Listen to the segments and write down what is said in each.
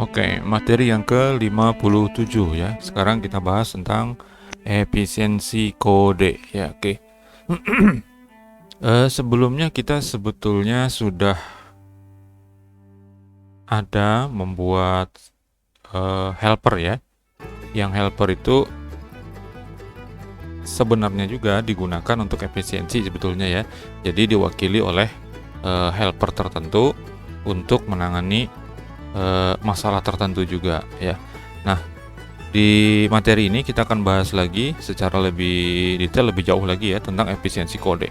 Oke, materi yang ke-57 ya. Sekarang kita bahas tentang efisiensi kode ya. Oke. Sebelumnya kita sebetulnya sudah ada membuat helper ya. Yang helper itu sebenarnya juga digunakan untuk efisiensi sebetulnya ya. Jadi diwakili oleh helper tertentu untuk menangani masalah tertentu juga ya. Nah, di materi ini kita akan bahas lagi secara lebih detail, lebih jauh lagi ya tentang efisiensi kode.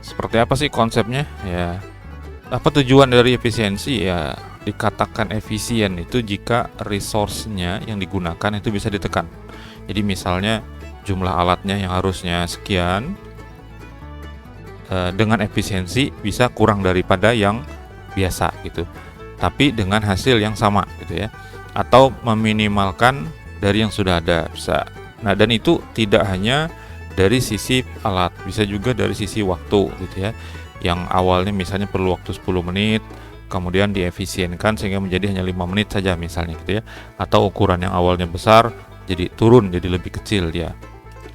Seperti apa sih konsepnya? Ya, apa tujuan dari efisiensi? Ya, dikatakan efisien itu jika resource-nya yang digunakan itu bisa ditekan. Jadi misalnya jumlah alatnya yang harusnya sekian, dengan efisiensi bisa kurang daripada yang biasa gitu, tapi dengan hasil yang sama gitu ya, atau meminimalkan dari yang sudah ada bisa. Nah, dan itu tidak hanya dari sisi alat, bisa juga dari sisi waktu gitu ya, yang awalnya misalnya perlu waktu 10 menit kemudian diefisienkan sehingga menjadi hanya 5 menit saja misalnya gitu ya, atau ukuran yang awalnya besar jadi turun jadi lebih kecil ya,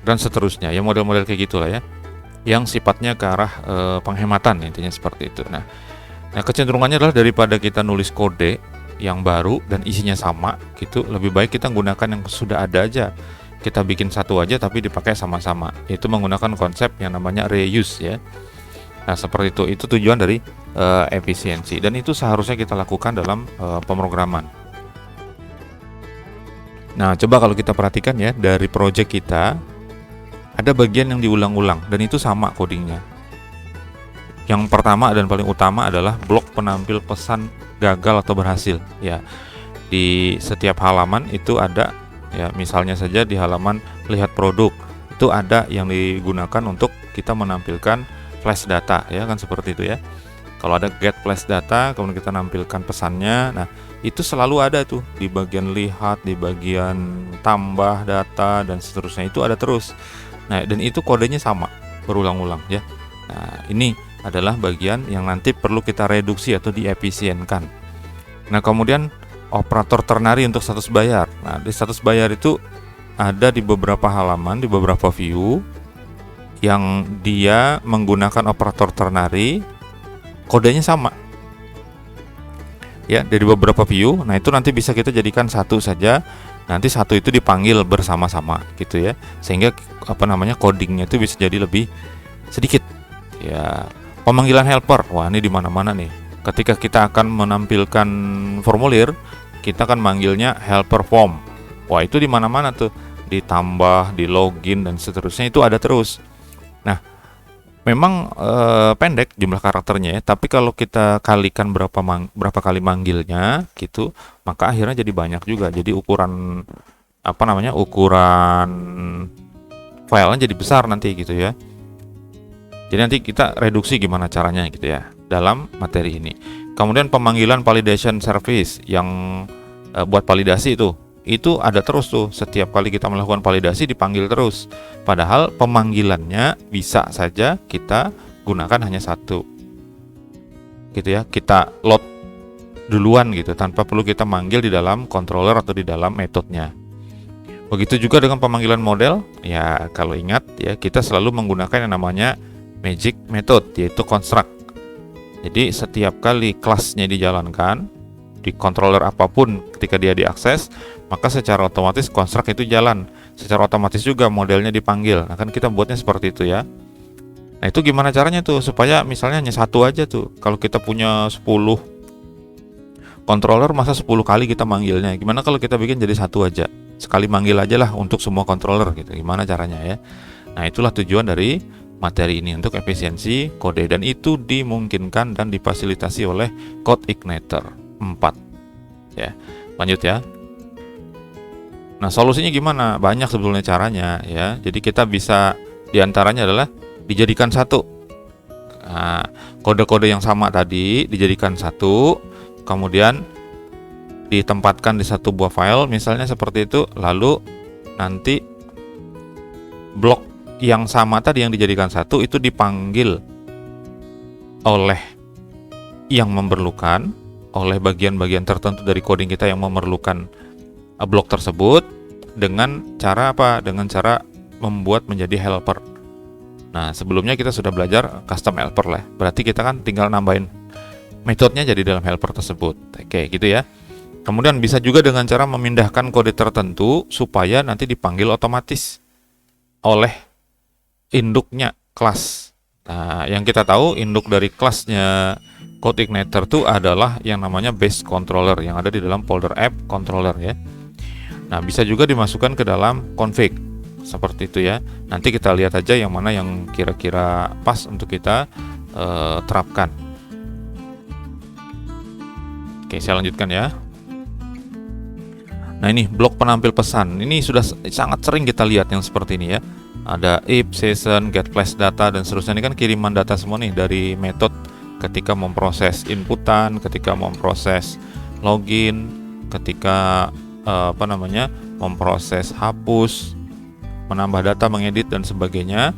dan seterusnya ya, model-model kayak gitulah ya, yang sifatnya ke arah penghematan, intinya seperti itu. Nah, kecenderungannya adalah daripada kita nulis kode yang baru dan isinya sama gitu, lebih baik kita menggunakan yang sudah ada aja. Kita bikin satu aja tapi dipakai sama-sama. Itu menggunakan konsep yang namanya reuse ya. Nah, seperti itu. Itu tujuan dari efisiensi, dan itu seharusnya kita lakukan dalam pemrograman. Nah, coba kalau kita perhatikan ya, dari project kita ada bagian yang diulang-ulang dan itu sama codingnya. Yang pertama dan paling utama adalah blok penampil pesan gagal atau berhasil ya. Di setiap halaman itu ada ya, misalnya saja di halaman lihat produk itu ada yang digunakan untuk kita menampilkan flash data ya, kan seperti itu ya. Kalau ada get flash data kemudian kita nampilkan pesannya, nah itu selalu ada tuh di bagian lihat, di bagian tambah data dan seterusnya, itu ada terus. Nah, dan itu kodenya sama berulang-ulang ya. Nah, ini adalah bagian yang nanti perlu kita reduksi atau diefisienkan. Nah, kemudian operator ternary untuk status bayar. Nah, di status bayar itu ada di beberapa halaman, di beberapa view yang dia menggunakan operator ternary, kodenya sama. Ya, dari beberapa view. Nah, itu nanti bisa kita jadikan satu saja. Nanti satu itu dipanggil bersama-sama gitu ya. Sehingga codingnya itu bisa jadi lebih sedikit. Ya, pemanggilan helper. Wah, ini di mana-mana nih. Ketika kita akan menampilkan formulir, kita akan manggilnya helper form. Wah, itu di mana-mana tuh. Ditambah, di login dan seterusnya itu ada terus. Nah, memang pendek jumlah karakternya ya, tapi kalau kita kalikan berapa kali manggilnya gitu, maka akhirnya jadi banyak juga. Jadi ukuran ukuran filenya jadi besar nanti gitu ya. Jadi nanti kita reduksi gimana caranya gitu ya dalam materi ini. Kemudian pemanggilan validation service yang buat validasi itu ada terus tuh. Setiap kali kita melakukan validasi dipanggil terus. Padahal pemanggilannya bisa saja kita gunakan hanya satu. Gitu ya. Kita load duluan gitu tanpa perlu kita manggil di dalam controller atau di dalam metodenya. Begitu juga dengan pemanggilan model. Ya, kalau ingat ya, kita selalu menggunakan yang namanya magic method, yaitu construct. Jadi setiap kali kelasnya dijalankan di controller apapun, ketika dia diakses, maka secara otomatis construct itu jalan. Secara otomatis juga modelnya dipanggil. Nah, kan kita buatnya seperti itu ya. Nah, itu gimana caranya tuh supaya misalnya hanya satu aja tuh. Kalau kita punya 10 controller, masa 10 kali kita manggilnya? Gimana kalau kita bikin jadi satu aja? Sekali manggil aja lah untuk semua controller gitu. Gimana caranya ya? Nah, itulah tujuan dari materi ini untuk efisiensi kode, dan itu dimungkinkan dan difasilitasi oleh CodeIgniter 4 ya. Lanjut ya. Nah, solusinya gimana? Banyak sebetulnya caranya ya. Jadi kita bisa, diantaranya adalah dijadikan satu. Nah, kode-kode yang sama tadi dijadikan satu, kemudian ditempatkan di satu buah file misalnya seperti itu. Lalu nanti blok yang sama tadi yang dijadikan satu itu dipanggil oleh yang memerlukan oleh bagian-bagian tertentu dari coding kita yang memerlukan blok tersebut dengan cara apa? Dengan cara membuat menjadi helper. Nah, sebelumnya kita sudah belajar custom helper lah. Berarti kita kan tinggal nambahin metodenya jadi dalam helper tersebut. Oke, gitu ya. Kemudian bisa juga dengan cara memindahkan kode tertentu supaya nanti dipanggil otomatis oleh induknya kelas. Nah, yang kita tahu induk dari kelasnya CodeIgniter itu adalah yang namanya base controller yang ada di dalam folder app controller ya. Nah, bisa juga dimasukkan ke dalam config seperti itu ya. Nanti kita lihat aja yang mana yang kira-kira pas untuk kita terapkan. Oke, saya lanjutkan ya. Nah, ini blok penampil pesan. Ini sudah sangat sering kita lihat yang seperti ini ya. Ada if, session, get flash data dan seterusnya. Ini kan kiriman data semua nih dari metode ketika memproses inputan, ketika memproses login, ketika memproses hapus, menambah data, mengedit dan sebagainya.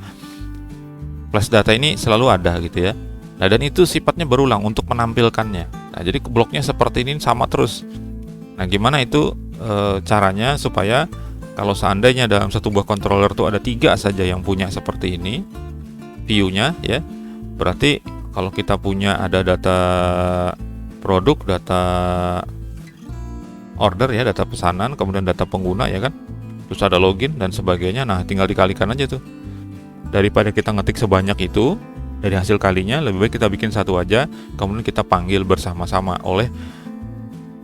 Flash data ini selalu ada gitu ya. Nah, dan itu sifatnya berulang untuk menampilkannya. Nah, jadi bloknya seperti ini sama terus. Nah, gimana itu caranya supaya kalau seandainya dalam satu buah controller tuh ada 3 saja yang punya seperti ini view-nya ya, berarti kalau kita punya ada data produk, data order ya, data pesanan, kemudian data pengguna ya kan, terus ada login dan sebagainya. Nah, tinggal dikalikan aja tuh. Daripada kita ngetik sebanyak itu dari hasil kalinya, lebih baik kita bikin satu aja, kemudian kita panggil bersama-sama oleh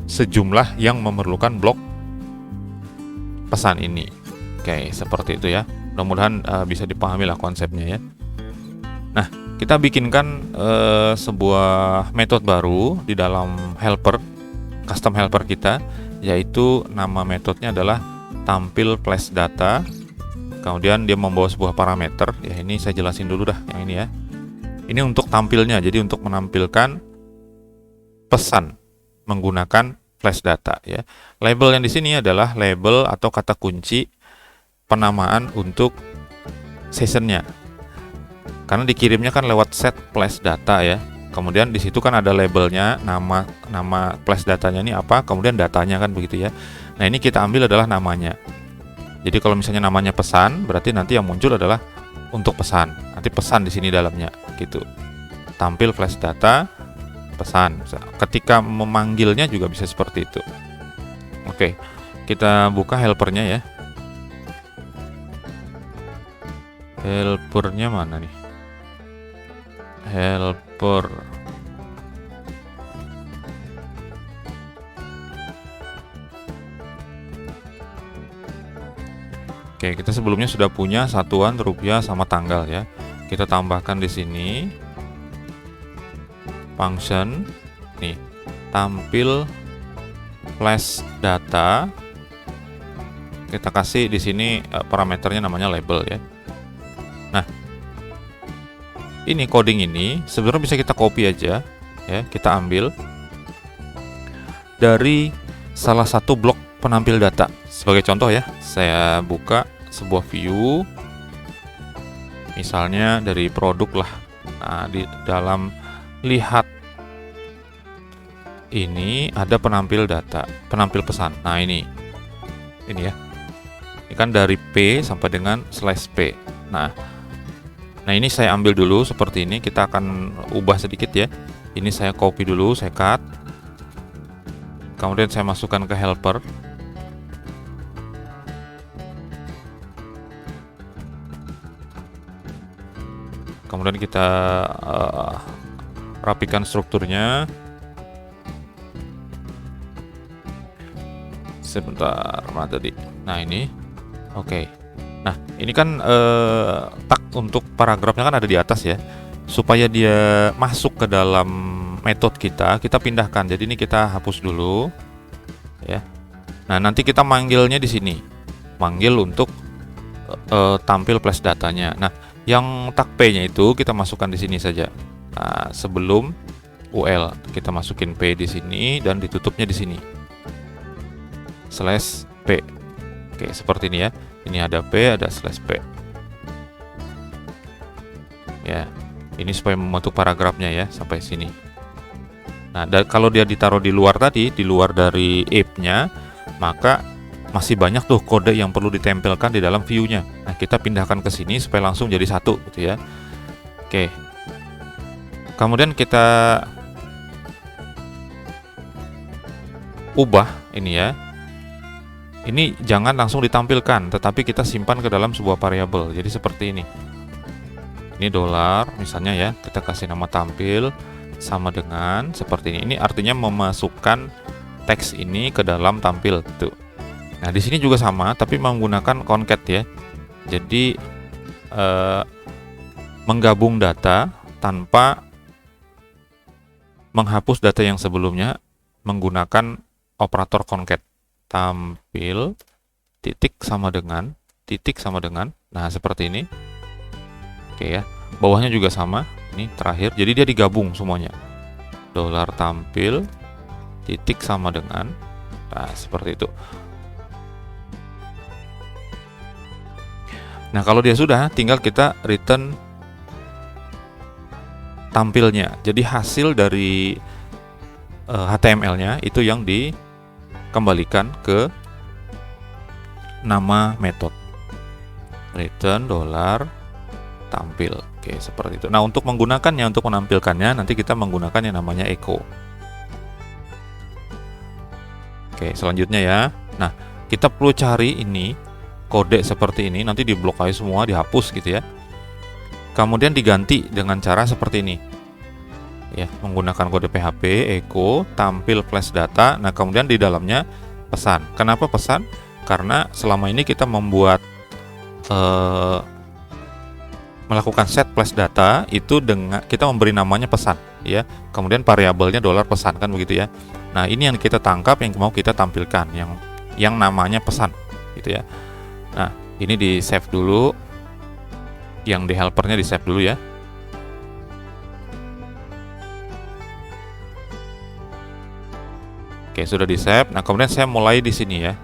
sejumlah yang memerlukan blok pesan ini. Oke, seperti itu ya. Mudah-mudahan bisa dipahami lah konsepnya ya. Nah, kita bikinkan sebuah metode baru di dalam helper, custom helper kita, yaitu nama metodenya adalah tampil flash data. Kemudian dia membawa sebuah parameter. Ya, ini saya jelasin dulu dah yang ini ya. Ini untuk tampilnya, jadi untuk menampilkan pesan menggunakan flash data ya. Label yang di sini adalah label atau kata kunci penamaan untuk sessionnya. Karena dikirimnya kan lewat set flash data ya. Kemudian di situ kan ada labelnya, nama flash datanya ini apa, kemudian datanya kan begitu ya. Nah, ini kita ambil adalah namanya. Jadi kalau misalnya namanya pesan, berarti nanti yang muncul adalah untuk pesan. Nanti pesan di sini dalamnya gitu. Tampil flash data pesan. Ketika memanggilnya juga bisa seperti itu. Oke, kita buka helpernya ya. Helpernya mana nih? Helper. Oke, kita sebelumnya sudah punya satuan rupiah sama tanggal ya. Kita tambahkan di sini function nih, tampil flash data. Kita kasih di sini parameternya namanya label ya. Nah, ini coding ini sebenarnya bisa kita copy aja ya. Kita ambil dari salah satu blok penampil data. Sebagai contoh ya, saya buka sebuah view misalnya dari produk lah. Nah, di dalam lihat ini ada penampil data, penampil pesan. Nah, ini ya. Ini kan dari P sampai dengan /P. Nah, ini saya ambil dulu seperti ini. Kita akan ubah sedikit ya. Ini saya copy dulu, saya cut. Kemudian saya masukkan ke helper. Kemudian kita rapikan strukturnya. Sebentar, mana tadi? Nah, ini. Oke. Nah, ini kan tag untuk paragrafnya kan ada di atas ya. Supaya dia masuk ke dalam metode kita pindahkan. Jadi ini kita hapus dulu ya. Nah, nanti kita manggilnya di sini. Manggil untuk tampil flash datanya. Nah, yang tag P-nya itu kita masukkan di sini saja. Nah, sebelum UL kita masukin P di sini dan ditutupnya di sini. /P. Oke, seperti ini ya. Ini ada P, ada /P. Ya. Ini supaya membentuk paragrafnya ya sampai sini. Nah, kalau dia ditaruh di luar tadi, di luar dari app-nya, maka masih banyak tuh kode yang perlu ditempelkan di dalam view-nya. Nah, kita pindahkan ke sini supaya langsung jadi satu gitu ya. Oke. Kemudian kita ubah ini ya. Ini jangan langsung ditampilkan, tetapi kita simpan ke dalam sebuah variabel. Jadi seperti ini. Ini dolar, misalnya ya, kita kasih nama tampil sama dengan seperti ini. Ini artinya memasukkan teks ini ke dalam tampil tuh. Nah, di sini juga sama, tapi menggunakan concat ya. Jadi menggabung data tanpa menghapus data yang sebelumnya menggunakan operator concat. Tampil titik sama dengan titik sama dengan. Nah, seperti ini. Oke ya. Bawahnya juga sama. Ini terakhir. Jadi dia digabung semuanya. Dolar tampil titik sama dengan. Nah, seperti itu. Nah, kalau dia sudah, tinggal kita return tampilnya. Jadi hasil dari HTML-nya itu yang dikembalikan ke nama method. Return dolar tampil. Oke, seperti itu. Nah, untuk menggunakannya, untuk menampilkannya, nanti kita menggunakan yang namanya echo. Oke, selanjutnya ya. Nah, kita perlu cari ini kode seperti ini, nanti diblok aja semua, dihapus gitu ya. Kemudian diganti dengan cara seperti ini. Ya, menggunakan kode PHP echo tampil flash data. Nah, kemudian di dalamnya pesan. Kenapa pesan? Karena selama ini kita membuat melakukan set flash data itu dengan kita memberi namanya pesan ya. Kemudian variabelnya dolar pesan kan begitu ya. Nah, ini yang kita tangkap, yang mau kita tampilkan yang namanya pesan gitu ya. Nah, ini di save dulu. Yang di helpernya di save dulu ya. Oke, sudah di save. Nah, kemudian saya mulai di sini ya.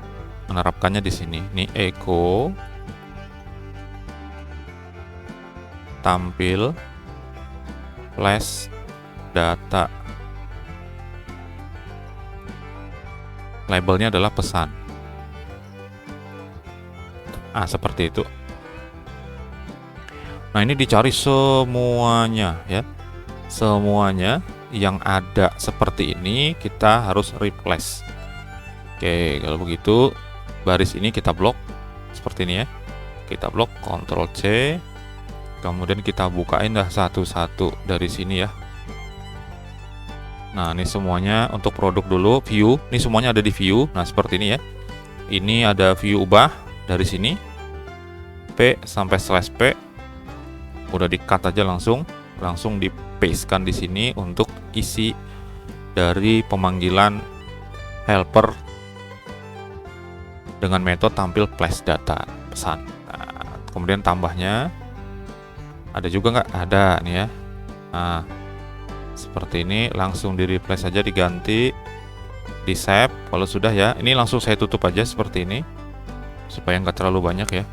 Menerapkannya di sini. Ini echo tampil flash data. Labelnya adalah pesan. Seperti itu. Nah, ini dicari semuanya ya. Semuanya yang ada seperti ini kita harus replace. Oke, kalau begitu baris ini kita blok seperti ini ya. Kita blok, Ctrl C. Kemudian kita bukain dah satu-satu dari sini ya. Nah, ini semuanya untuk produk dulu, view. Ini semuanya ada di view. Nah, seperti ini ya. Ini ada view ubah dari sini. P sampai /P. Udah di-cut aja langsung di-paste-kan di sini untuk isi dari pemanggilan helper dengan metode tampil flash data pesan. Nah, kemudian tambahnya ada juga nggak? Ada nih ya. Nah, seperti ini langsung di replace saja, diganti, di save. Kalau sudah ya, ini langsung saya tutup aja seperti ini supaya nggak terlalu banyak ya.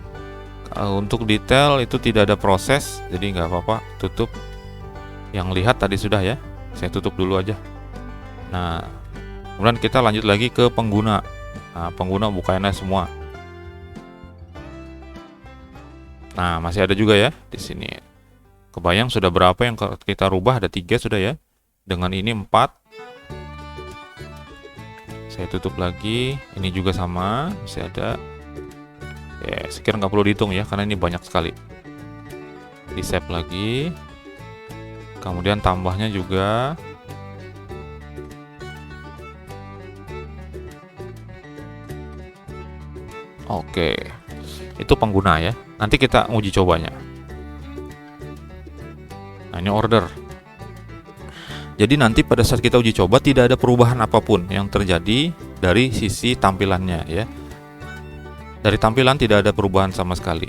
Untuk detail itu tidak ada proses, jadi nggak apa-apa, tutup. Yang lihat tadi sudah ya, saya tutup dulu aja. Nah, kemudian kita lanjut lagi ke pengguna. Nah, pengguna bukainnya semua. Nah, masih ada juga ya di sini. Kebayang sudah berapa yang kita rubah? Ada 3 sudah ya. Dengan ini 4. Saya tutup lagi. Ini juga sama, masih ada. Sekira nggak perlu dihitung ya, karena ini banyak sekali. Di save lagi. Kemudian tambahnya juga. Oke, itu pengguna ya. Nanti kita uji cobanya. Nah, ini order. Jadi nanti pada saat kita uji coba tidak ada perubahan apapun yang terjadi dari sisi tampilannya ya. Dari tampilan tidak ada perubahan sama sekali.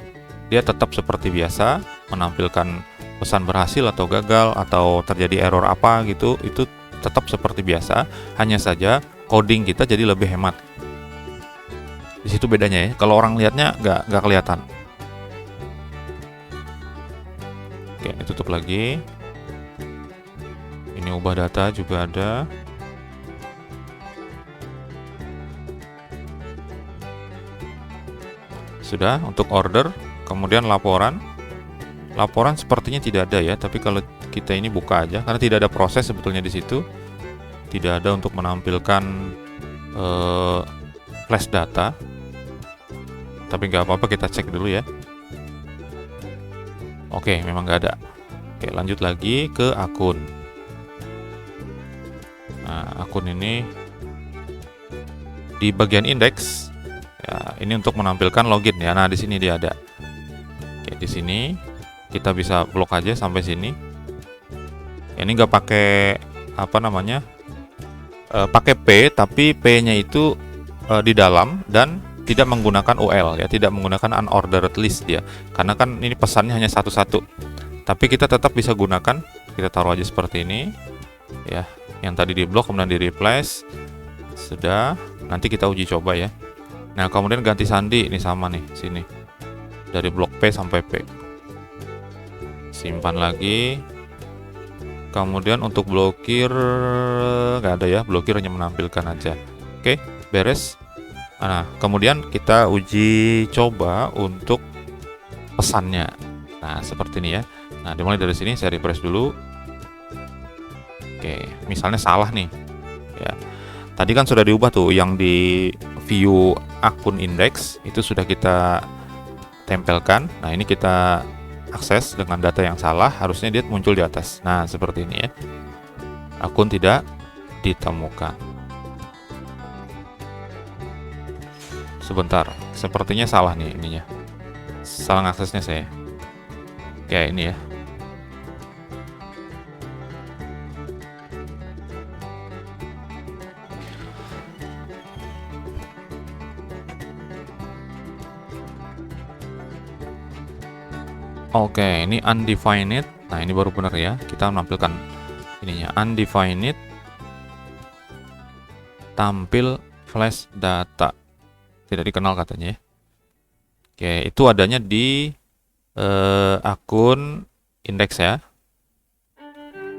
Dia tetap seperti biasa, menampilkan pesan berhasil atau gagal atau terjadi error apa gitu, itu tetap seperti biasa. Hanya saja coding kita jadi lebih hemat. Di situ bedanya ya. Kalau orang lihatnya nggak kelihatan. Oke, ini tutup lagi. Ini ubah data juga ada. Sudah untuk order, kemudian laporan. Laporan sepertinya tidak ada ya, tapi kalau kita ini buka aja, karena tidak ada proses sebetulnya di situ, tidak ada untuk menampilkan flash data. Tapi nggak apa-apa, kita cek dulu ya. Oke, memang nggak ada. Oke, lanjut lagi ke akun. Nah, akun ini di bagian indeks. Ya, ini untuk menampilkan login ya. Nah, di sini dia ada. Oke, di sini kita bisa blok aja sampai sini. Ini nggak pakai apa namanya? Pakai P, tapi P-nya itu di dalam dan tidak menggunakan UL ya, tidak menggunakan unordered list dia. Karena kan ini pesannya hanya satu-satu. Tapi kita tetap bisa gunakan. Kita taruh aja seperti ini. Ya, yang tadi di blok kemudian di replace. Sudah, nanti kita uji coba ya. Nah, kemudian ganti sandi, ini sama nih, sini. Dari blok P sampai P. Simpan lagi. Kemudian untuk blokir nggak ada ya, blokir hanya menampilkan aja. Oke, beres. Nah, kemudian kita uji coba untuk pesannya. Nah, seperti ini ya. Nah, dimulai dari sini, saya refresh dulu. Oke, misalnya salah nih. Ya. Tadi kan sudah diubah tuh, yang di view akun indeks itu sudah kita tempelkan. Nah, ini kita akses dengan data yang salah, harusnya dia muncul di atas. Nah, seperti ini ya. Akun tidak ditemukan. Sebentar, sepertinya salah nih ininya. Salah aksesnya saya. Kayak ini ya. Oke, ini undefined. Nah, ini baru benar ya. Kita menampilkan ininya undefined tampil flash data. Tidak dikenal katanya ya. Oke, itu adanya di akun indeks ya.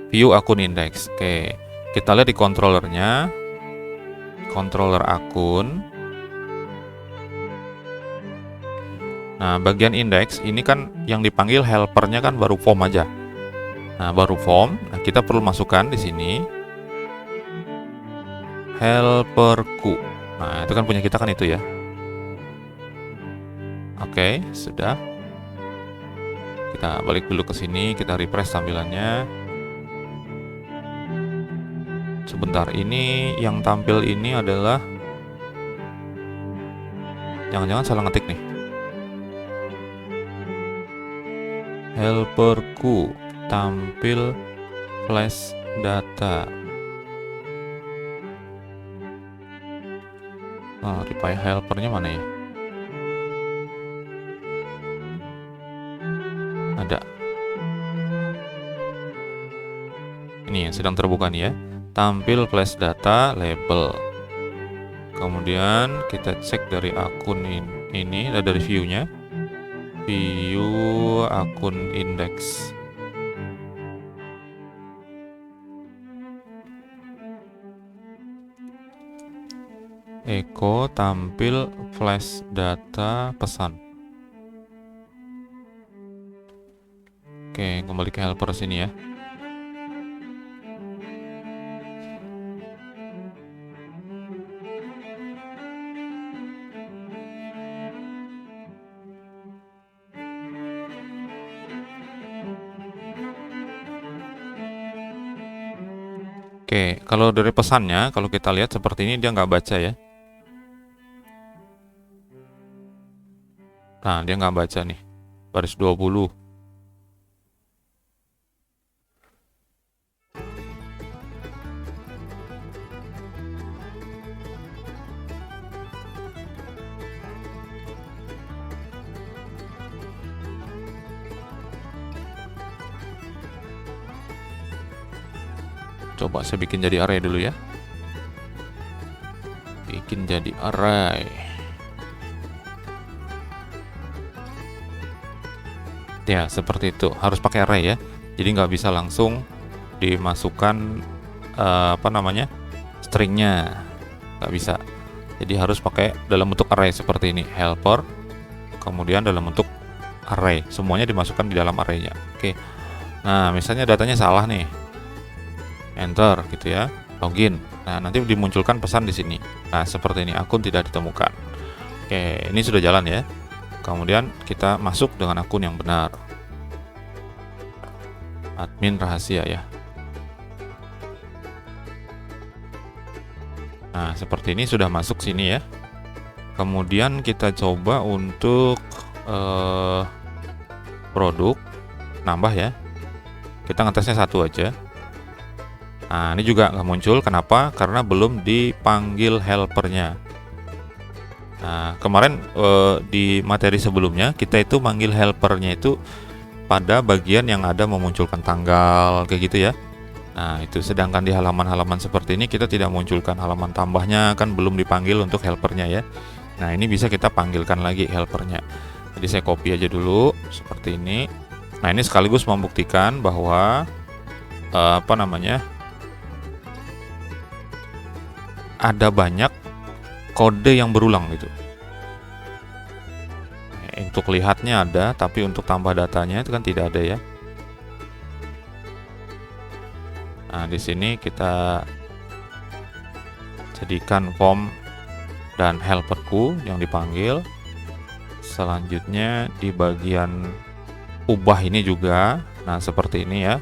View akun indeks. Oke, kita lihat di controllernya. Controller akun. Nah, bagian indeks ini kan yang dipanggil helpernya kan baru form aja. Nah, baru form. Nah, kita perlu masukkan di sini helperku. Nah, itu kan punya kita kan itu ya. Oke, sudah. Kita balik dulu ke sini, kita refresh tampilannya. Sebentar, ini yang tampil ini adalah jangan-jangan salah ngetik nih. Helperku tampil flash data. Oh, reply helpernya mana ya? Ada. Ini yang sedang terbuka nih ya. Tampil flash data label. Kemudian kita cek dari akun ini dari view-nya. View akun indeks. Echo tampil flash data pesan. Oke, kembali ke helper sini ya. Oke, kalau dari pesannya, kalau kita lihat seperti ini dia nggak baca ya. Nah, dia nggak baca nih. Baris 20. Coba saya bikin jadi array dulu ya. Bikin jadi array. Ya, seperti itu. Harus pakai array ya. Jadi nggak bisa langsung dimasukkan stringnya. Nggak bisa. Jadi harus pakai dalam bentuk array seperti ini. Helper. kemudian dalam bentuk array, semuanya dimasukkan di dalam arraynya. Oke. Nah, misalnya datanya salah nih, enter gitu ya, login. Nah, nanti dimunculkan pesan di sini. Nah, seperti ini, akun tidak ditemukan. Oke, ini sudah jalan ya. Kemudian kita masuk dengan akun yang benar. Admin rahasia ya. Nah, seperti ini sudah masuk sini ya. Kemudian kita coba untuk produk, nambah ya. Kita ngetesnya satu aja. Nah, ini juga nggak muncul. Kenapa? Karena belum dipanggil helpernya. Nah, kemarin di materi sebelumnya kita itu manggil helpernya itu pada bagian yang ada memunculkan tanggal kayak gitu ya. Nah, itu sedangkan di halaman-halaman seperti ini kita tidak munculkan halaman tambahnya, kan belum dipanggil untuk helpernya ya. Nah, ini bisa kita panggilkan lagi helpernya. Jadi saya copy aja dulu seperti ini. Nah, ini sekaligus membuktikan bahwa ada banyak kode yang berulang gitu. Untuk lihatnya ada, tapi untuk tambah datanya itu kan tidak ada ya. Nah, di sini kita jadikan form dan helperku yang dipanggil. Selanjutnya di bagian ubah ini juga. Nah, seperti ini ya.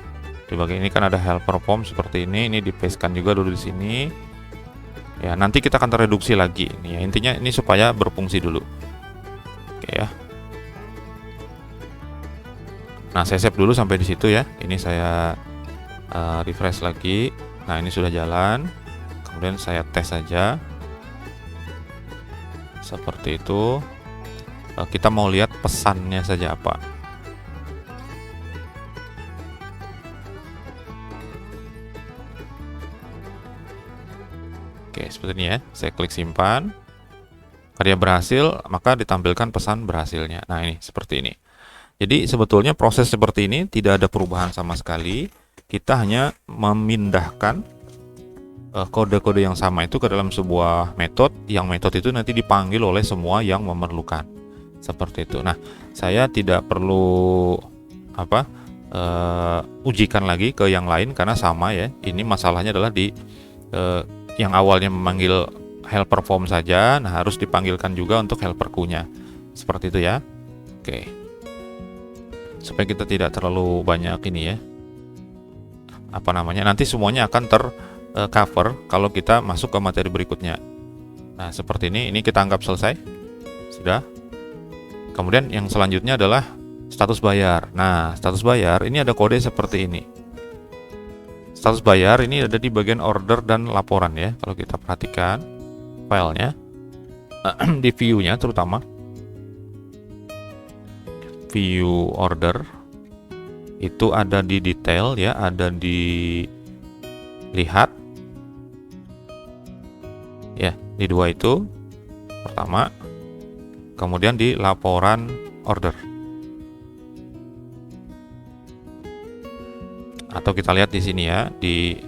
Di bagian ini kan ada helper form seperti ini dipastekan juga dulu di sini. Ya, nanti kita akan tereduksi lagi. Ini ya, intinya ini supaya berfungsi dulu. Oke ya. Nah, saya save dulu sampai di situ ya. Ini saya refresh lagi. Nah, ini sudah jalan. Kemudian saya tes saja. Seperti itu. Kita mau lihat pesannya saja apa. Oke, seperti ini ya. Saya klik simpan. Karya berhasil, maka ditampilkan pesan berhasilnya. Nah, ini seperti ini. Jadi sebetulnya proses seperti ini tidak ada perubahan sama sekali. Kita hanya memindahkan kode-kode yang sama itu ke dalam sebuah metode, yang metode itu nanti dipanggil oleh semua yang memerlukan. Seperti itu. Nah, saya tidak perlu ujikan lagi ke yang lain karena sama ya. Ini masalahnya adalah di yang awalnya memanggil helper form saja, nah harus dipanggilkan juga untuk helper queue-nya. Seperti itu ya. Oke. Supaya kita tidak terlalu banyak ini ya. Nanti semuanya akan tercover kalau kita masuk ke materi berikutnya. Nah, seperti ini kita anggap selesai. Sudah. Kemudian yang selanjutnya adalah status bayar. Nah, status bayar ini ada kode seperti ini. Status bayar ini ada di bagian order dan laporan ya. Kalau kita perhatikan filenya, di view-nya terutama view order itu ada di detail ya, ada di lihat ya, di dua itu pertama, kemudian di laporan order. Atau kita lihat di sini ya, di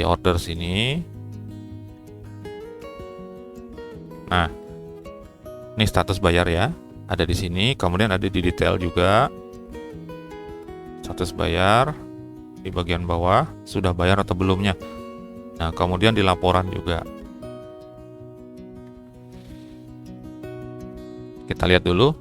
order sini. Nah, ini status bayar ya, ada di sini, kemudian ada di detail juga. Status bayar di bagian bawah, sudah bayar atau belumnya. Nah, kemudian di laporan juga. Kita lihat dulu.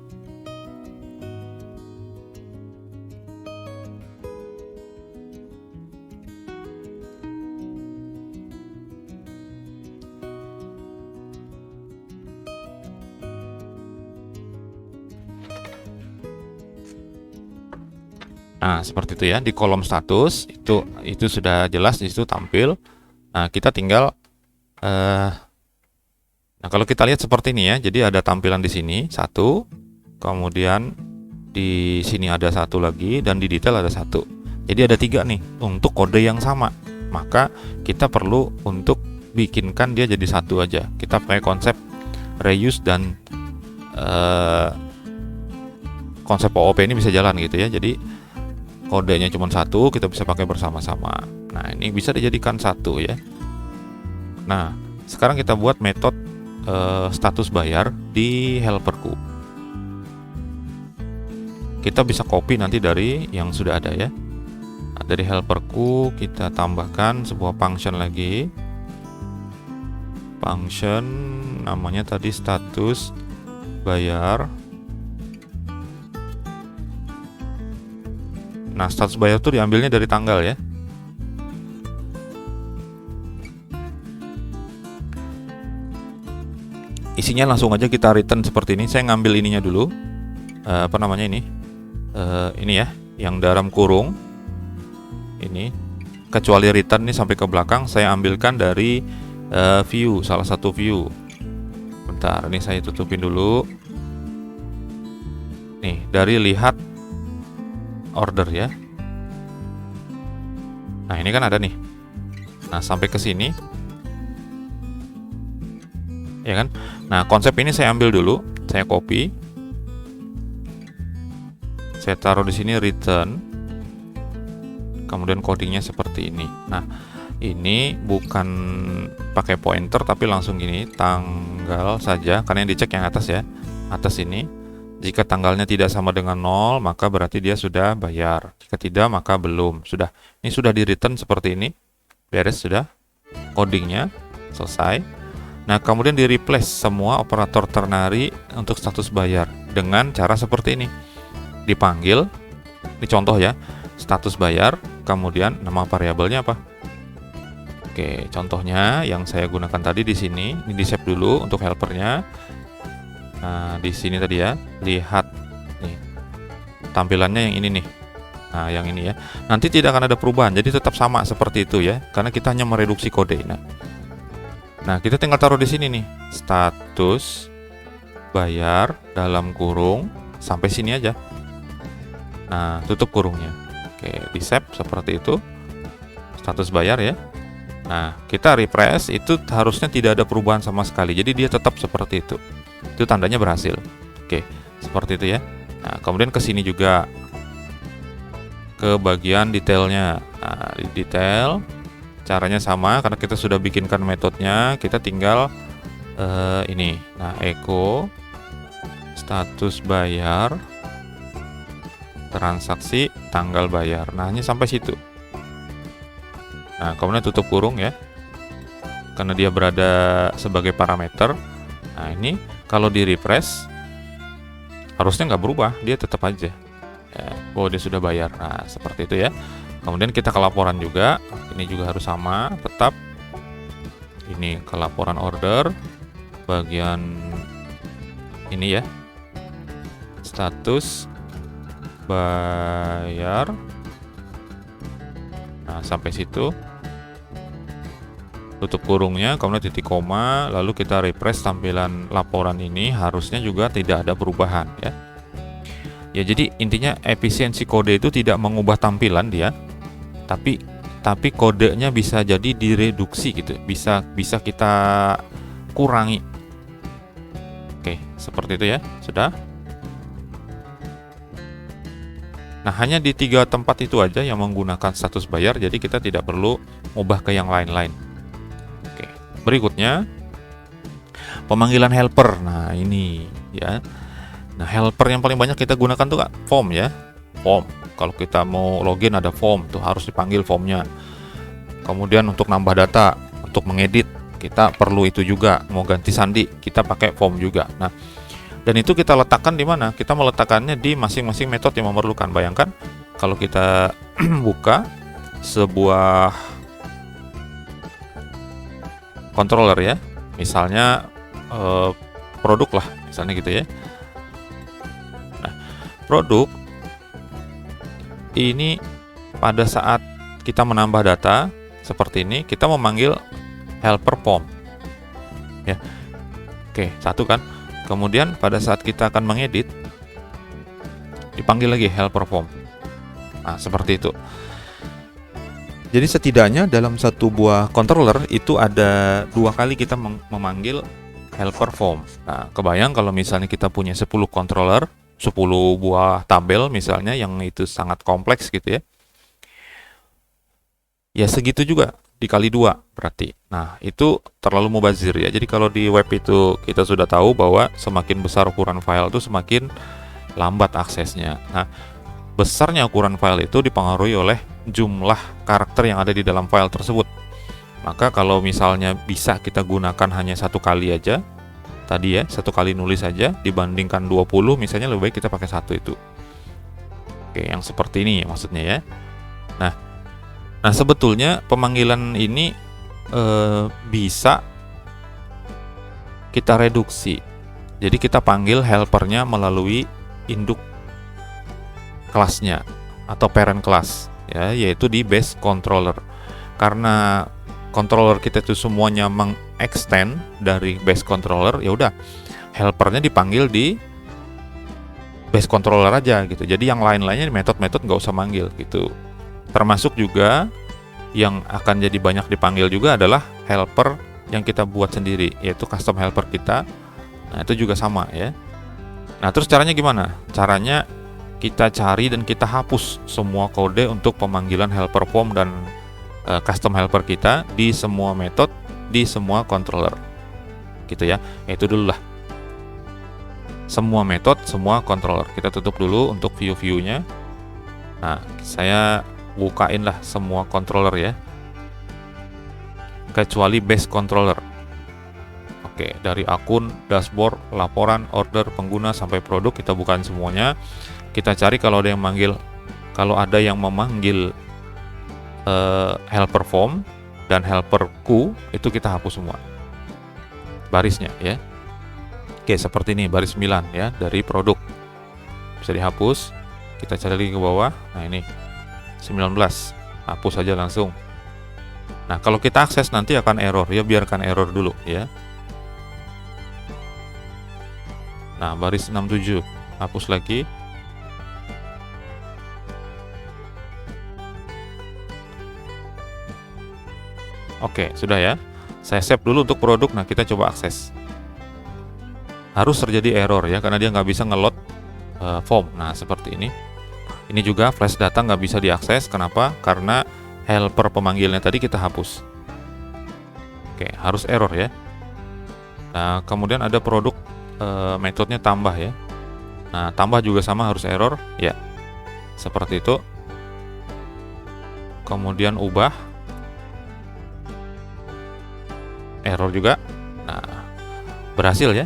Nah, seperti itu ya, di kolom status itu sudah jelas, di situ tampil. Nah, kita tinggal nah, kalau kita lihat seperti ini ya, jadi ada tampilan di sini satu, kemudian di sini ada satu lagi, dan di detail ada satu. Jadi ada tiga nih untuk kode yang sama. Maka kita perlu untuk bikinkan dia jadi satu aja. Kita pakai konsep reuse dan konsep OOP ini bisa jalan gitu ya. Jadi kodenya cuma satu, kita bisa pakai bersama-sama. Nah, ini bisa dijadikan satu ya. Nah, sekarang kita buat metode status bayar di helperku. kita bisa copy nanti dari yang sudah ada ya. Nah, dari helperku kita tambahkan sebuah function lagi. Function namanya tadi status bayar. Nah, status bayar itu diambilnya dari tanggal ya. Isinya langsung aja kita return seperti ini. Saya ngambil ininya dulu. Apa namanya ini? Ini ya, yang dalam kurung. Ini. Kecuali return nih sampai ke belakang, saya ambilkan dari view, salah satu view. Bentar, ini saya tutupin dulu. Nih, dari lihat order ya. Nah, ini kan ada nih. Nah, sampai ke sini. Ya kan? Nah, konsep ini saya ambil dulu, saya copy. Saya taruh di sini return. Kemudian codingnya seperti ini. Nah, ini bukan pakai pointer tapi langsung gini, tanggal saja karena yang dicek yang atas ya. Atas ini. Jika tanggalnya tidak sama dengan 0, maka berarti dia sudah bayar. Jika tidak, maka belum. Sudah. Ini sudah di return seperti ini. Beres sudah. Codingnya selesai. Nah, kemudian di replace semua operator ternary untuk status bayar dengan cara seperti ini. Dipanggil. Ini contoh ya. Status bayar, kemudian nama variabelnya apa? Oke, contohnya yang saya gunakan tadi di sini. Ini di-save dulu untuk helpernya. Nah, di sini tadi ya, lihat nih tampilannya yang ini nih. Nah, yang ini ya. Nanti tidak akan ada perubahan, jadi tetap sama seperti itu ya, karena kita hanya mereduksi kode. Nah, kita tinggal taruh di sini nih, status bayar dalam kurung sampai sini aja. Nah, tutup kurungnya. Oke, di save seperti itu. Status bayar ya. Nah, kita refresh, itu harusnya tidak ada perubahan sama sekali. Jadi dia tetap seperti itu. Itu tandanya berhasil. Oke, seperti itu ya. Nah, kemudian ke sini juga ke bagian detailnya. Nah, di detail caranya sama karena kita sudah bikinkan metodenya. Kita tinggal ini. Nah, echo status bayar transaksi tanggal bayar. Nah, hanya sampai situ. Nah, kemudian tutup kurung ya. Karena dia berada sebagai parameter. Nah, ini kalau di refresh harusnya nggak berubah, dia tetap aja ya, bahwa dia sudah bayar. Nah, seperti itu ya. Kemudian kita ke laporan juga, ini juga harus sama, tetap ini ke laporan order bagian ini ya, status bayar. Nah, sampai situ. Tutup kurungnya, kemudian titik koma, lalu kita refresh tampilan laporan ini, harusnya juga tidak ada perubahan ya. Ya, jadi intinya efisiensi kode itu tidak mengubah tampilan dia, tapi kodenya bisa jadi direduksi gitu, bisa kita kurangi. Oke, seperti itu ya, sudah. Nah, hanya di 3 tempat itu aja yang menggunakan status bayar, jadi kita tidak perlu ubah ke yang lain-lain. Berikutnya pemanggilan helper. Nah, ini ya. Nah, helper yang paling banyak kita gunakan tuh Kak, form ya. Form. Kalau kita mau login ada form, tuh harus dipanggil formnya. Kemudian untuk nambah data, untuk mengedit, kita perlu itu juga. Mau ganti sandi, kita pakai form juga. Nah, dan itu kita letakkan di mana? Kita meletakkannya di masing-masing metode yang memerlukan. Bayangkan kalau kita buka sebuah controller ya, misalnya produk lah, misalnya gitu ya. Nah, produk ini pada saat kita menambah data seperti ini, kita memanggil helper form ya. Oke, satu kan. Kemudian pada saat kita akan mengedit, dipanggil lagi helper form. Nah, seperti itu. Jadi setidaknya dalam satu buah controller itu ada 2 kali kita memanggil helper form. Nah, kebayang kalau misalnya kita punya 10 controller, 10 buah tabel misalnya yang itu sangat kompleks gitu ya. Ya segitu juga dikali 2 berarti. Nah, itu terlalu mubazir ya. Jadi kalau di web itu kita sudah tahu bahwa semakin besar ukuran file itu semakin lambat aksesnya. Nah, besarnya ukuran file itu dipengaruhi oleh jumlah karakter yang ada di dalam file tersebut. Maka kalau misalnya bisa kita gunakan hanya satu kali aja, tadi ya, satu kali nulis aja dibandingkan 20, misalnya lebih baik kita pakai satu itu. Oke, yang seperti ini maksudnya ya. Nah sebetulnya pemanggilan ini bisa kita reduksi. Jadi kita panggil helpernya melalui induk kelasnya atau parent class ya, yaitu di base controller. Karena controller kita itu semuanya mengextend dari base controller, ya udah helpernya dipanggil di base controller aja gitu. Jadi yang lain-lainnya metode-metode nggak usah manggil gitu. Termasuk juga yang akan jadi banyak dipanggil juga adalah helper yang kita buat sendiri, yaitu custom helper kita. Nah itu juga sama ya. Nah terus caranya gimana? Caranya kita cari dan kita hapus semua kode untuk pemanggilan helper form dan custom helper kita di semua metode, di semua controller gitu ya. Itu dulu lah, semua metode, semua controller. Kita tutup dulu untuk view-nya. Nah saya bukain lah semua controller ya, kecuali base controller. Oke, dari akun, dashboard, laporan, order, pengguna sampai produk kita bukain semuanya. Kita cari kalau ada yang manggil, kalau ada yang memanggil helper form dan helper Q, itu kita hapus semua barisnya ya. Oke, seperti ini baris 9 ya dari produk bisa dihapus. Kita cari lagi ke bawah. Nah ini 19, hapus aja langsung. Nah kalau kita akses nanti akan error ya, biarkan error dulu ya. Nah baris 67 hapus lagi. Oke sudah ya, saya save dulu untuk produk. Nah kita coba akses, harus terjadi error ya, karena dia nggak bisa ngeload form. Nah seperti ini. Ini juga flash data nggak bisa diakses. Kenapa? Karena helper pemanggilnya tadi kita hapus. Oke, harus error ya. Nah kemudian ada produk, metodenya tambah ya. Nah tambah juga sama harus error ya, seperti itu. Kemudian ubah, error juga. Nah berhasil ya.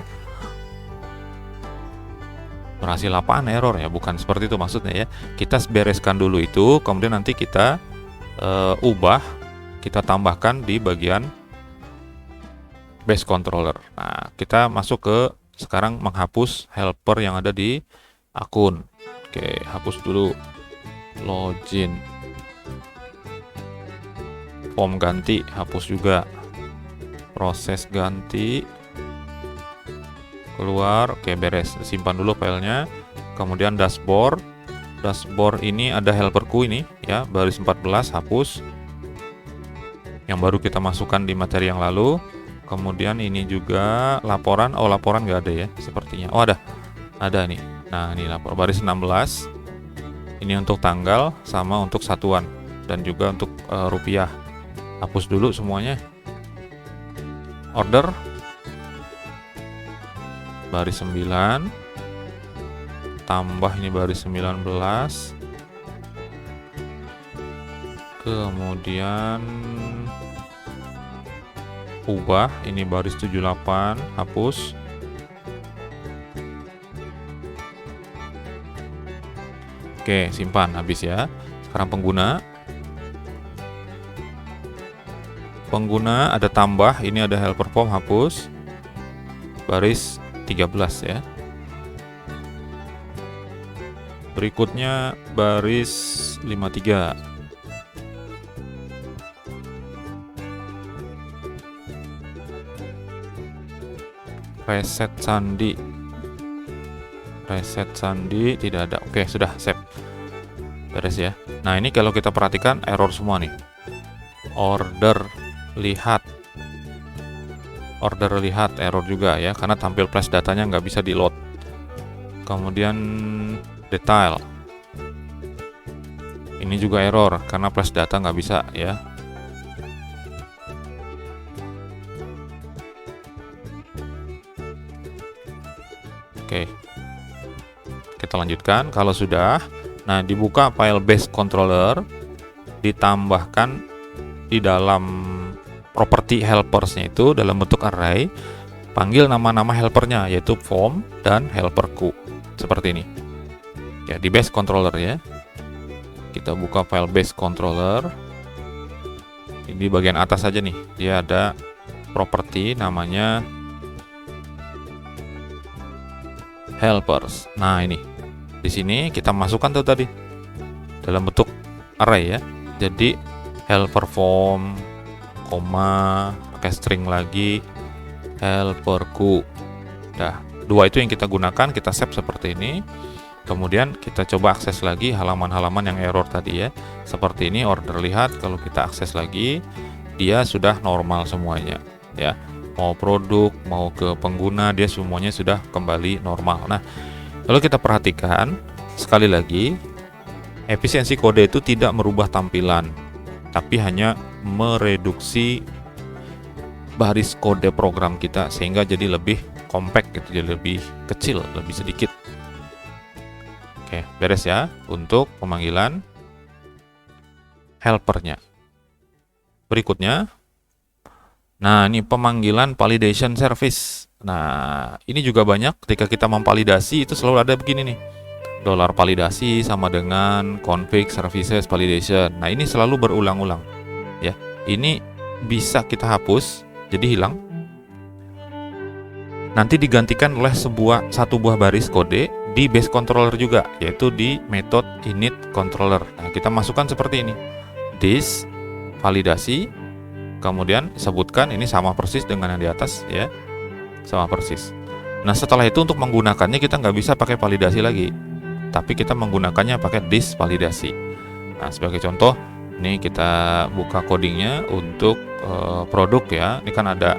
Berhasil apaan error ya? Bukan seperti itu maksudnya ya. Kita bereskan dulu itu, kemudian nanti kita ubah, kita tambahkan di bagian base controller. Nah kita masuk ke sekarang menghapus helper yang ada di akun. Oke, hapus dulu. Login, form ganti, hapus juga. Proses ganti, keluar. Oke beres, simpan dulu filenya. Kemudian dashboard, dashboard ini ada helperku ini ya, baris 14 hapus, yang baru kita masukkan di materi yang lalu. Kemudian ini juga laporan, oh laporan nggak ada ya sepertinya. Oh ada nih. Nah ini lapor baris 16, ini untuk tanggal sama untuk satuan dan juga untuk rupiah. Hapus dulu semuanya. Order baris 9, tambah ini baris 19, kemudian ubah ini baris 78, hapus. Oke, simpan, habis ya. Sekarang pengguna ada tambah, ini ada helper form, hapus. Baris 13 ya. Berikutnya baris 53. Reset sandi. Reset sandi tidak ada. Oke, sudah save. Beres ya. Nah, ini kalau kita perhatikan error semua nih. Order lihat error juga ya, karena tampil flash datanya nggak bisa di load. Kemudian detail, ini juga error karena flash data nggak bisa ya. Oke, kita kita lanjutkan. Kalau sudah, nah dibuka file base controller, ditambahkan di dalam property helpersnya itu dalam bentuk array, panggil nama-nama helpernya yaitu form dan helperku seperti ini. Ya, di base controller ya. Kita buka file base controller. Ini bagian atas saja nih. Dia ada property namanya helpers. Nah, ini. Di sini kita masukkan tuh tadi dalam bentuk array ya. Jadi helper form, koma, pakai string lagi, helperku. Nah, dua itu yang kita gunakan, kita save seperti ini. Kemudian kita coba akses lagi halaman-halaman yang error tadi ya. Seperti ini order, lihat kalau kita akses lagi dia sudah normal semuanya ya. Mau produk, mau ke pengguna, dia semuanya sudah kembali normal. Nah, kalau kita perhatikan sekali lagi, efisiensi kode itu tidak merubah tampilan, tapi hanya mereduksi baris kode program kita sehingga jadi lebih compact gitu, jadi lebih kecil, lebih sedikit. Oke, beres ya untuk pemanggilan helpernya. Berikutnya, nah ini pemanggilan validation service. Nah, ini juga banyak ketika kita memvalidasi itu selalu ada begini nih. $validasi sama dengan config services validation. Nah, ini selalu berulang-ulang ya. Ini bisa kita hapus jadi hilang. Nanti digantikan oleh satu buah baris kode di base controller juga, yaitu di method init controller. Nah, kita masukkan seperti ini. This validasi, kemudian sebutkan ini sama persis dengan yang di atas ya. Sama persis. Nah, setelah itu untuk menggunakannya kita nggak bisa pakai validasi lagi, tapi kita menggunakannya pakai this validasi. Nah, sebagai contoh, ini kita buka codingnya untuk produk ya. Ini kan ada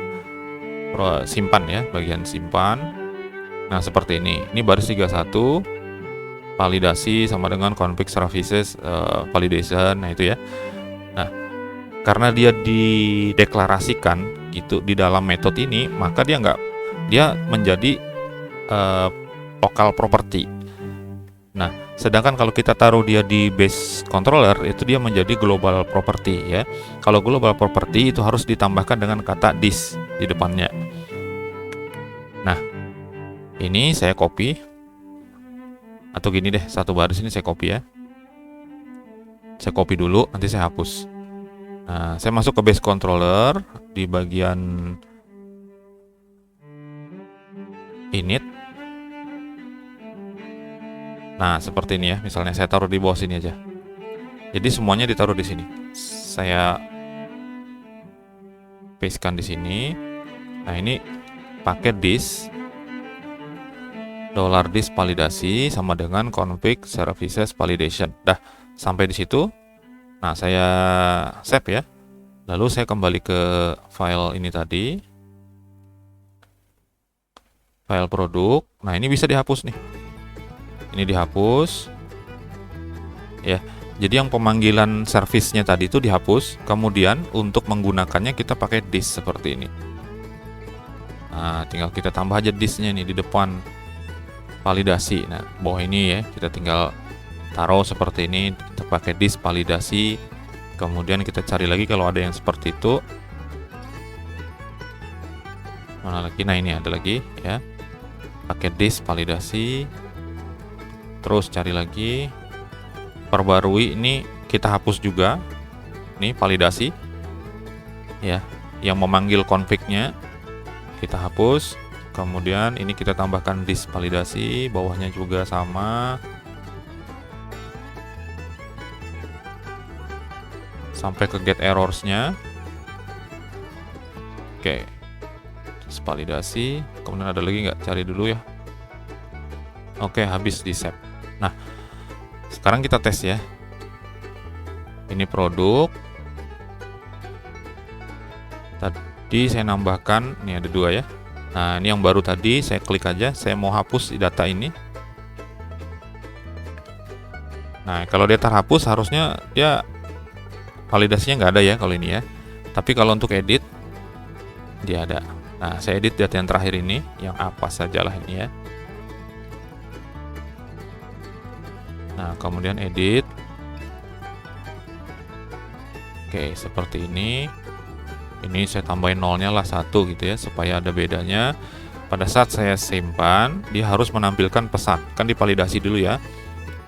simpan ya, bagian simpan. Nah, seperti ini. Ini baris 31, validasi sama dengan config services validation. Nah, itu ya. Nah, karena dia dideklarasikan gitu di dalam metode ini, maka dia menjadi local property. Nah, sedangkan kalau kita taruh dia di base controller, itu dia menjadi global property ya. Kalau global property itu harus ditambahkan dengan kata this di depannya. Nah, ini saya copy, atau gini deh, satu baris ini saya copy ya. Saya copy dulu, nanti saya hapus. Nah, saya masuk ke base controller di bagian init. Nah, seperti ini ya. Misalnya saya taruh di bawah sini aja. Jadi semuanya ditaruh di sini. Saya pastekan di sini. Nah, ini pakai this $this validasi sama dengan config services validation. Dah, sampai di situ. Nah, saya save ya. Lalu saya kembali ke file ini tadi. File produk. Nah, ini bisa dihapus nih. Ini dihapus. Ya. Jadi yang pemanggilan servisnya tadi itu dihapus. Kemudian untuk menggunakannya kita pakai this seperti ini. Nah, tinggal kita tambah aja this-nya nih di depan validasi. Nah, bawah ini ya, kita tinggal taruh seperti ini, kita pakai this validasi. Kemudian kita cari lagi kalau ada yang seperti itu. Mana lagi? Nah, ini ada lagi ya. Pakai this validasi. Terus cari lagi. Perbarui, ini kita hapus juga. Ini validasi. Ya, yang memanggil config-nya kita hapus. Kemudian ini kita tambahkan this validasi, bawahnya juga sama. Sampai ke get errors-nya. Oke. This validasi, kemudian ada lagi nggak? Cari dulu ya. Oke, habis di save. Nah, sekarang kita tes ya. Ini produk. Tadi saya nambahkan, ini ada dua ya. Nah, ini yang baru tadi, saya klik aja, saya mau hapus data ini. Nah, kalau dia terhapus harusnya dia validasinya nggak ada ya kalau ini ya. Tapi kalau untuk edit, dia ada. Nah, saya edit data yang terakhir ini, yang apa sajalah ini ya. Nah, kemudian edit. Oke, seperti ini. Ini saya tambahin nolnya lah 1 gitu ya, supaya ada bedanya. Pada saat saya simpan, dia harus menampilkan pesan. Kan divalidasi dulu ya.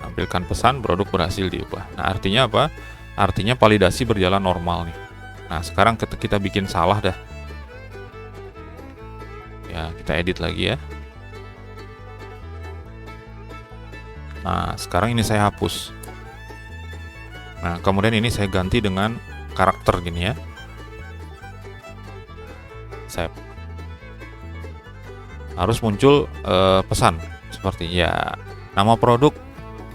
Tampilkan pesan, produk berhasil diubah. Nah, artinya apa? Artinya validasi berjalan normal nih. Nah, sekarang kita bikin salah dah. Ya, kita edit lagi ya. Nah, sekarang ini saya hapus. Nah, kemudian ini saya ganti dengan karakter gini ya. Save. Harus muncul pesan seperti ya, nama produk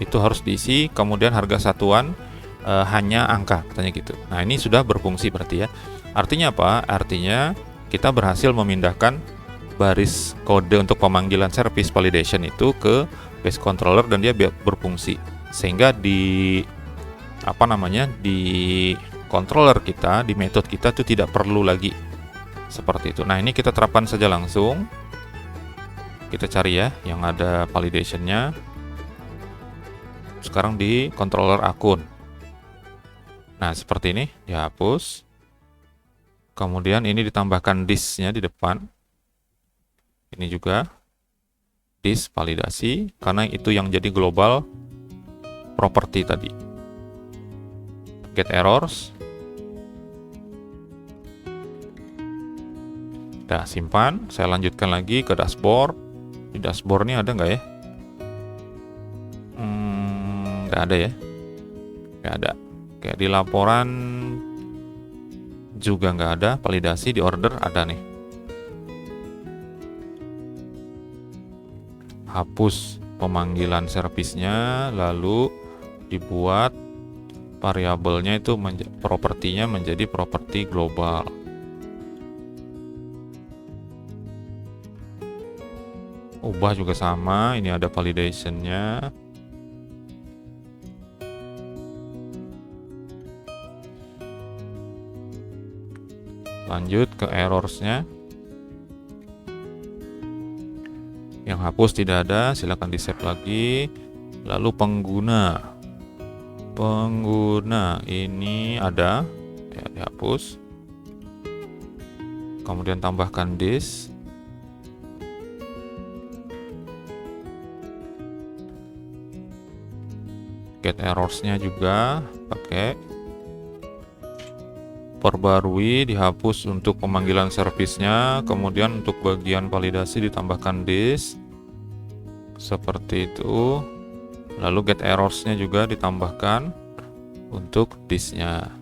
itu harus diisi, kemudian harga satuan hanya angka, katanya gitu. Nah, ini sudah berfungsi berarti ya. Artinya apa? Artinya kita berhasil memindahkan baris kode untuk pemanggilan service validation itu ke base controller dan dia berfungsi, sehingga di di controller kita, di metode kita itu tidak perlu lagi seperti itu. Nah, ini kita terapkan saja langsung. Kita cari ya yang ada validationnya. Sekarang di controller akun. Nah, seperti ini dihapus. Kemudian ini ditambahkan disk-nya di depan. Ini juga disk validasi, karena itu yang jadi global property tadi. Get errors. Udah simpan, saya lanjutkan lagi ke dashboard. Di dashboard ini ada nggak ya? Nggak ada ya? Nggak ada. Kayak di laporan juga nggak ada. Validasi di order ada nih. Hapus pemanggilan servisnya, lalu dibuat variabelnya itu propertinya menjadi properti global. Ubah juga sama, ini ada validationnya. Lanjut ke errorsnya. Yang hapus tidak ada, silakan di save lagi. Lalu pengguna ini ada ya, dihapus. Kemudian tambahkan disk. Get errorsnya juga pakai. Perbarui, dihapus untuk pemanggilan servisnya, kemudian untuk bagian validasi ditambahkan disk seperti itu. Lalu get errorsnya juga ditambahkan untuk disknya.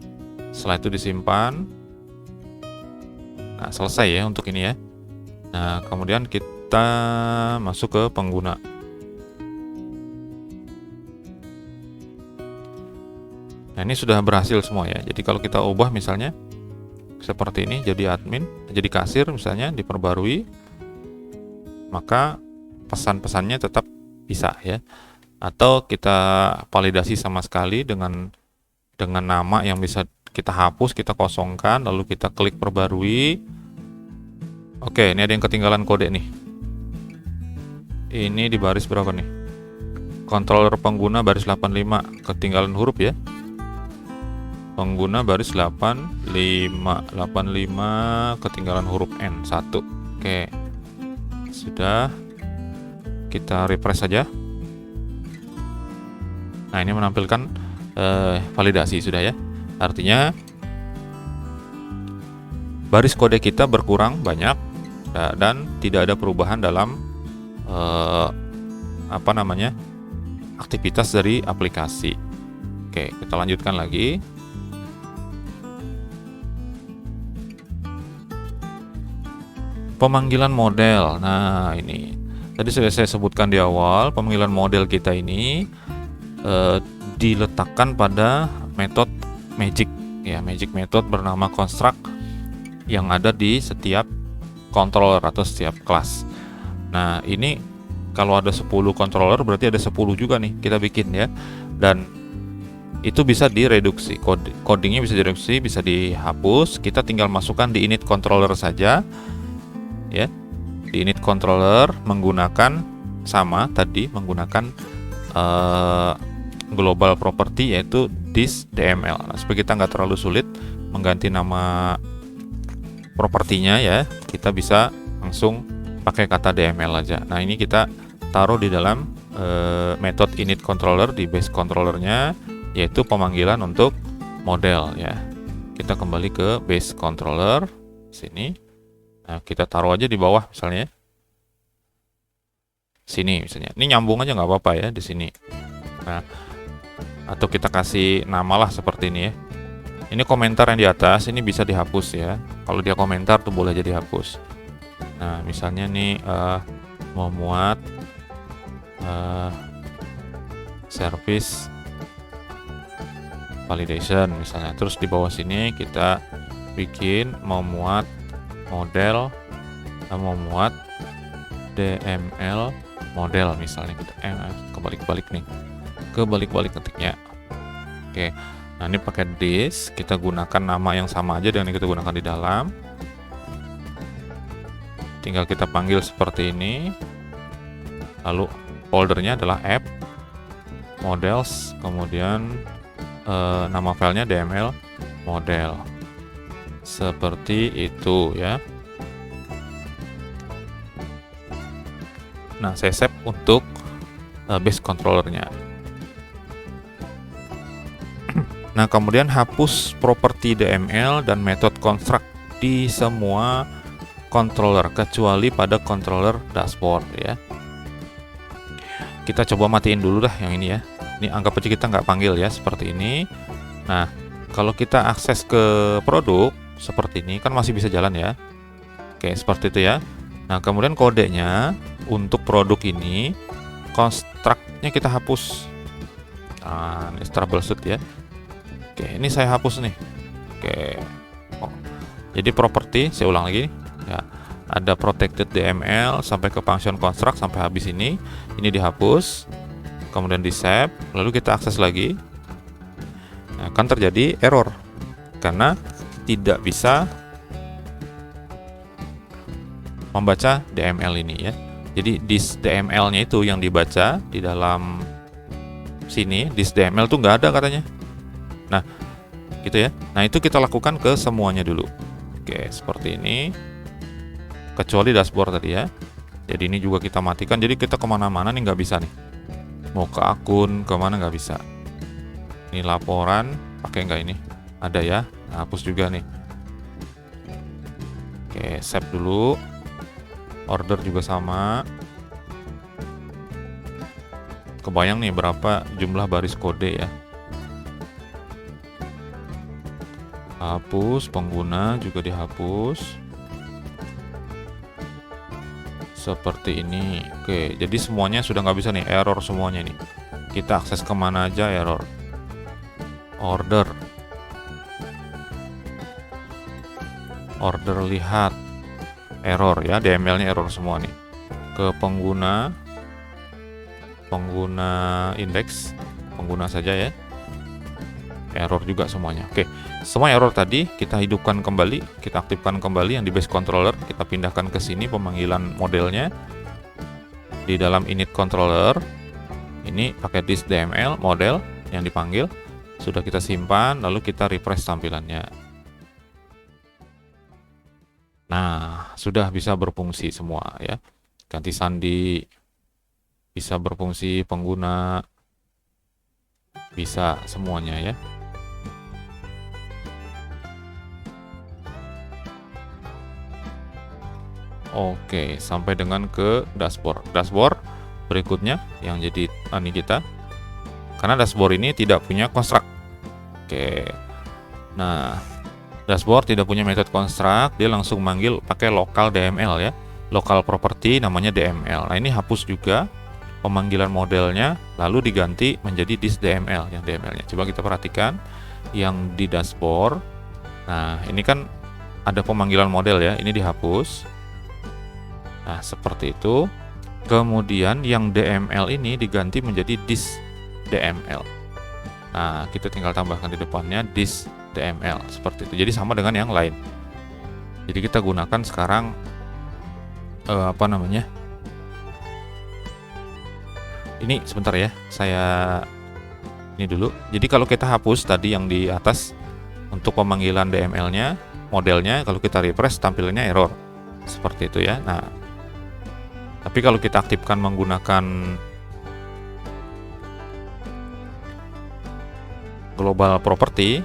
Setelah itu disimpan. Nah, selesai ya untuk ini ya. Nah, kemudian kita masuk ke pengguna. Nah, ini sudah berhasil semua ya. Jadi kalau kita ubah misalnya seperti ini, jadi admin, jadi kasir misalnya, diperbarui, maka pesan-pesannya tetap bisa ya. Atau kita validasi sama sekali dengan nama yang bisa kita hapus, kita kosongkan, lalu kita klik perbarui. Oke, ini ada yang ketinggalan kode nih. Ini di baris berapa nih? Controller pengguna baris 85, ketinggalan huruf ya. Pengguna baris 85 ketinggalan huruf N 1. Oke. Sudah. Kita refresh saja. Nah, ini menampilkan validasi sudah ya. Artinya baris kode kita berkurang banyak dan tidak ada perubahan dalam aktivitas dari aplikasi. Oke, kita lanjutkan lagi. Pemanggilan model. Nah, ini tadi sudah saya sebutkan di awal, pemanggilan model kita ini diletakkan pada metode magic ya, magic method bernama construct yang ada di setiap controller atau setiap kelas. Nah, ini kalau ada 10 controller berarti ada 10 juga nih kita bikin ya. Dan itu bisa direduksi, codingnya bisa direduksi, bisa dihapus. Kita tinggal masukkan di init controller saja ya. Di init controller menggunakan sama tadi, menggunakan global property yaitu disk DML. Nah, supaya kita nggak terlalu sulit mengganti nama propertinya ya, kita bisa langsung pakai kata DML aja. Nah, ini kita taruh di dalam method init controller di base controllernya, yaitu pemanggilan untuk model ya. Kita kembali ke base controller sini. Nah, kita taruh aja di bawah misalnya. Sini misalnya. Ini nyambung aja nggak apa-apa ya di sini. Nah, atau kita kasih nama lah seperti ini ya. Ini komentar yang di atas ini bisa dihapus ya. Kalau dia komentar tuh boleh jadi hapus. Nah, misalnya nih mau muat service validation misalnya. Terus di bawah sini kita bikin mau muat model, mau muat DML model misalnya. Kita kebalik-balik nih, kebalik-balik ketiknya. Oke, nah ini pakai disk, kita gunakan nama yang sama aja dengan yang kita gunakan di dalam. Tinggal kita panggil seperti ini. Lalu foldernya adalah app models, kemudian nama filenya DML model. Seperti itu ya. Nah, saya save untuk base controllernya. Nah, kemudian hapus properti DML dan method construct di semua controller kecuali pada controller dashboard ya. Kita coba matiin dulu dah yang ini ya. Ini anggap aja kita nggak panggil ya, seperti ini. Nah, kalau kita akses ke produk seperti ini kan masih bisa jalan ya. Oke, seperti itu ya. Nah, kemudian kodenya untuk produk ini construct-nya kita hapus. Nah, ini troubleshoot ya. Oke, ini saya hapus nih. Oke. Oh. Jadi properti, saya ulang lagi nih. Ya, ada protected DML sampai ke function construct sampai habis ini dihapus, kemudian di save, lalu kita akses lagi. Nah, akan terjadi error karena tidak bisa membaca DML ini ya. Jadi disk DML-nya itu yang dibaca di dalam sini, disk DML tuh nggak ada katanya. Nah, gitu ya. Nah, itu kita lakukan ke semuanya dulu. Oke, seperti ini. Kecuali dashboard tadi ya. Jadi ini juga kita matikan. Jadi kita kemana-mana nih nggak bisa nih. Mau ke akun, kemana nggak bisa. Ini laporan, pakai nggak ini? Ada ya. Nah, hapus juga nih. Oke, save dulu. Order juga sama. Kebayang nih berapa jumlah baris kode ya. Hapus, pengguna juga dihapus. Seperti ini. Oke, jadi semuanya sudah nggak bisa nih, error semuanya nih. Kita akses kemana aja error. Order lihat error ya, DML-nya error semua nih. Ke pengguna indeks, pengguna saja ya, error juga semuanya. Oke, semua error tadi kita hidupkan kembali, kita aktifkan kembali yang di base controller, kita pindahkan ke sini pemanggilan modelnya di dalam init controller. Ini pakai disk DML model yang dipanggil, sudah kita simpan, lalu kita refresh tampilannya. Nah, sudah bisa berfungsi semua ya. Ganti sandi, bisa berfungsi pengguna, bisa semuanya ya. Oke, sampai dengan ke dashboard. Dashboard berikutnya yang jadi ini kita. Karena dashboard ini tidak punya construct. Oke. Nah, dashboard tidak punya method construct, dia langsung manggil pakai local DML ya. Local property namanya DML. Nah, ini hapus juga pemanggilan modelnya, lalu diganti menjadi disk DML yang DML-nya. Coba kita perhatikan yang di dashboard. Nah, ini kan ada pemanggilan model ya, ini dihapus. Nah, seperti itu. Kemudian yang DML ini diganti menjadi disk DML. Nah, kita tinggal tambahkan di depannya disk DML seperti itu. Jadi sama dengan yang lain. Jadi kita gunakan sekarang Ini sebentar ya, saya Ini dulu. Jadi kalau kita hapus tadi yang di atas untuk pemanggilan DML-nya, modelnya, kalau kita refresh tampilannya error. Seperti itu ya. Nah, tapi kalau kita aktifkan menggunakan global property,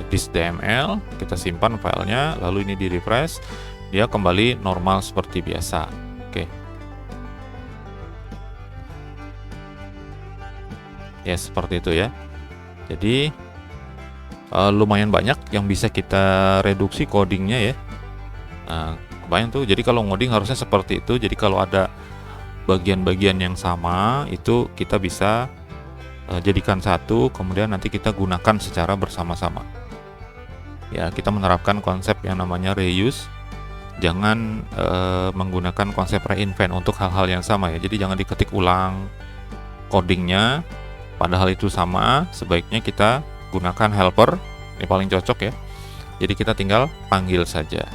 this DML, kita simpan filenya, lalu ini di refresh, dia kembali normal seperti biasa. Oke. Ya seperti itu ya. Jadi lumayan banyak yang bisa kita reduksi codingnya ya. Nah, kebayang tuh. Jadi kalau ngoding harusnya seperti itu. Jadi kalau ada bagian-bagian yang sama itu kita bisa jadikan satu, kemudian nanti kita gunakan secara bersama-sama. Ya, kita menerapkan konsep yang namanya reuse. Jangan menggunakan konsep reinvent untuk hal-hal yang sama ya. Jadi jangan diketik ulang codingnya. Padahal itu sama, sebaiknya kita gunakan helper, ini paling cocok ya. Jadi kita tinggal panggil saja.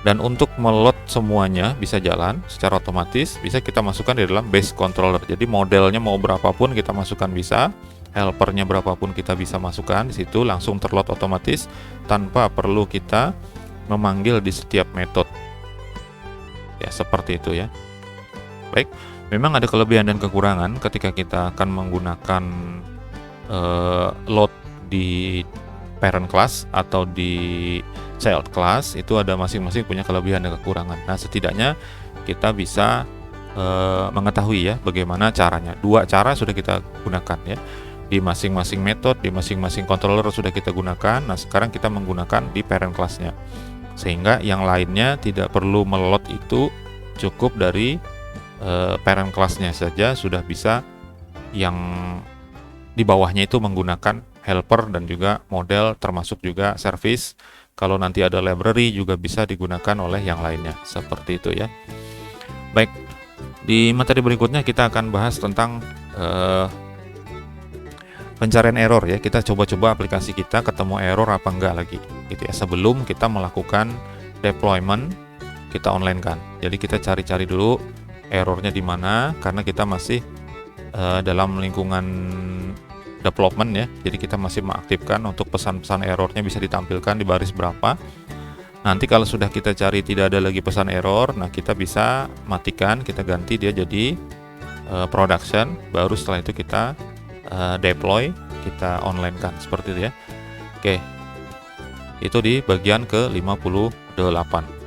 Dan untuk melot semuanya bisa jalan secara otomatis, bisa kita masukkan di dalam base controller. Jadi modelnya mau berapapun kita masukkan bisa, helpernya berapapun kita bisa masukkan di situ, langsung terload otomatis tanpa perlu kita memanggil di setiap metode. Ya seperti itu ya. Baik. Memang ada kelebihan dan kekurangan ketika kita akan menggunakan load di parent class atau di child class. Itu ada masing-masing punya kelebihan dan kekurangan. Nah, setidaknya kita bisa mengetahui ya bagaimana caranya. Dua cara sudah kita gunakan ya. Di masing-masing metode, di masing-masing controller sudah kita gunakan. Nah, sekarang kita menggunakan di parent class-nya. Sehingga yang lainnya tidak perlu melot, itu cukup dari parent class-nya saja sudah bisa. Yang di bawahnya itu menggunakan helper dan juga model, termasuk juga service. Kalau nanti ada library juga bisa digunakan oleh yang lainnya, seperti itu ya. Baik, di materi berikutnya kita akan bahas tentang pencarian error ya. Kita coba-coba aplikasi kita ketemu error apa enggak lagi gitu ya, sebelum kita melakukan deployment, kita online kan. Jadi kita cari-cari dulu errornya di mana, karena kita masih dalam lingkungan development ya. Jadi kita masih mengaktifkan untuk pesan-pesan errornya bisa ditampilkan di baris berapa. Nanti kalau sudah kita cari tidak ada lagi pesan error, nah kita bisa matikan, kita ganti dia jadi production, baru setelah itu kita deploy, kita online kan, seperti itu ya. Oke, itu di bagian ke 58.